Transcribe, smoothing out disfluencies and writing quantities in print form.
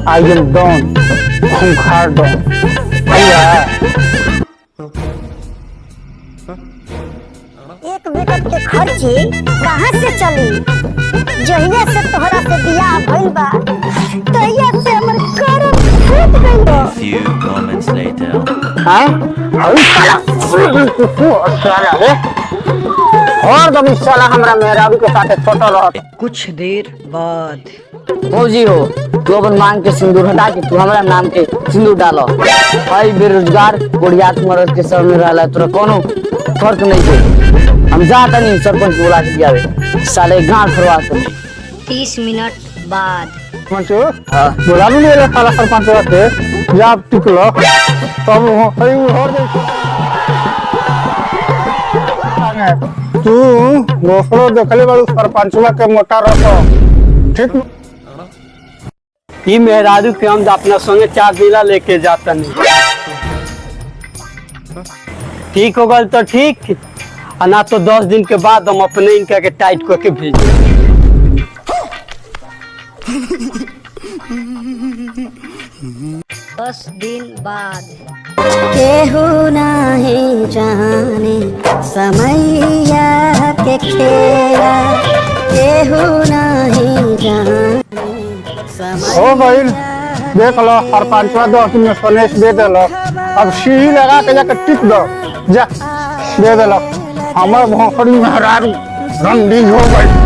I am don, खूंखार don. भैया एक बेकत के खर्ची कहाँ से चली? जहिया से तोहरा से बियाह भइल बा तहिया से हमर करम फूट गइल बा। Few moments later. हाँ अभी साला रे और कभी साला हमरा मेहराबी के साथ छोटा रह। कुछ देर बाद फौजी हो तू अपन मांग के सिंदूर हटा के तू हमरा नाम के सिंदूर डालो। भाई बेरोजगार बुढ़ियात मरद के सब में रहला तोरा कोनो फर्क नहीं है। हम जाता नहीं सरपंच बुला के दियावे साले गांठ फरवा के। 30 मिनट बाद मंचो हां बुला ले रे साला सरपंच से जाब टिकलो तब हई और तू गोफलो देखले बालू सरपंचवा के मोटा रखो ठीक। ई मेहरारू के हम अपना संगे 4 जिला लेके जाता नहीं। ठीक हो गल तो ठीक ना तो 10 दिन के बाद हम अपने इनका के टाइट करके भेजें। 10 दिन बाद केहू नहीं जाने समैया के खेला, केहू नहीं जाने ओ भाई देख लो सरपंचवा 10 दिन में सनेश दे देलो। अब सीढ़ी लगा के जाके टिक दो जा दे देलो। हमार भोंकड़ी मेहरारू रंडी हो गई।